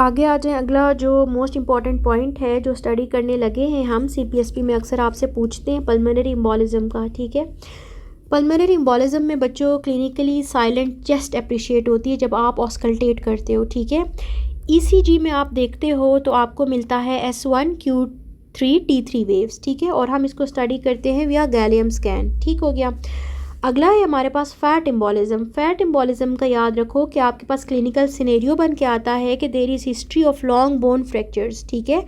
आगे आ जाएं। अगला जो मोस्ट इम्पॉर्टेंट पॉइंट है जो स्टडी करने लगे हैं हम, सीपीएसपी में अक्सर आपसे पूछते हैं पल्मोनरी एम्बोलिज्म का। ठीक है, पल्मोनरी एम्बोलिज्म में बच्चों क्लिनिकली साइलेंट चेस्ट अप्रिशिएट होती है जब आप ऑस्कल्टेट करते हो। ठीक है, ईसीजी में आप देखते हो तो आपको मिलता है S1Q3T3 वेव्स। ठीक है, और हम इसको स्टडी करते हैं विया गैलियम स्कैन। ठीक हो गया। अगला है हमारे पास फैट एम्बोलिज्म। फैट एम्बोलिज्म का याद रखो कि आपके पास क्लिनिकल सिनेरियो बन के आता है कि there is history of long bone fractures. ठीक है,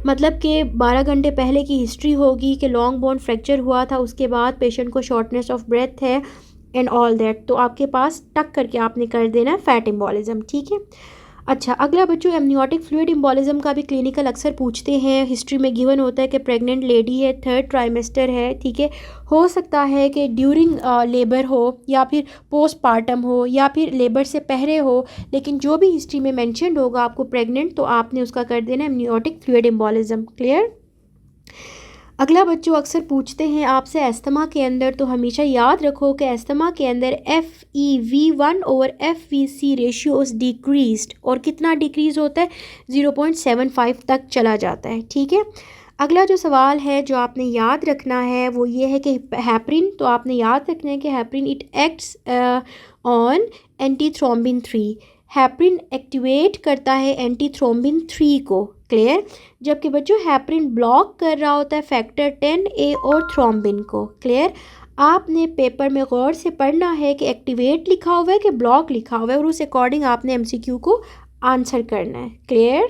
मतलब कि 12 घंटे पहले की हिस्ट्री होगी कि लॉन्ग बोन फ्रैक्चर हुआ था, उसके बाद पेशेंट को शॉर्टनेस ऑफ ब्रेथ है एंड ऑल दैट, तो आपके पास टक करके आपने कर देना है फैट एम्बोलिज्म। ठीक है। अच्छा, अगला बच्चों एमनियोटिक फ्लूइड एम्बोलिज्म का भी क्लिनिकल अक्सर पूछते हैं। हिस्ट्री में गिवन होता है कि प्रेग्नेंट लेडी है, 3rd ट्राइमेस्टर है। ठीक है, हो सकता है कि ड्यूरिंग लेबर हो या फिर पोस्टपार्टम हो या फिर लेबर से पहले हो, लेकिन जो भी हिस्ट्री में मेंशन्ड होगा आपको प्रेग्नेंट, तो आपने उसका कर देना एमनियोटिक फ्लूइड एम्बोलिज्म। क्लियर। अगला बच्चों अक्सर पूछते हैं आपसे एस्थमा के अंदर, तो हमेशा याद रखो कि एस्थमा के अंदर FeV1/FVC रेशियो इज़ डिक्रीज्ड, और कितना डिक्रीज़ होता है, 0.75 तक चला जाता है। ठीक है। अगला जो सवाल है जो आपने याद रखना है वो ये है कि हैप्रिन, तो आपने याद रखना है कि heparin it acts on antithrombin 3। Heparin activate करता है एंटीथ्रोम्बिन 3 को। क्लियर। जबकि बच्चों हैप्रिन ब्लॉक कर रहा होता है फैक्टर 10A और थ्रोम्बिन को। क्लियर। आपने पेपर में गौर से पढ़ना है कि एक्टिवेट लिखा हुआ है कि ब्लॉक लिखा हुआ है, और उस अकॉर्डिंग आपने एमसीक्यू को आंसर करना है। क्लियर।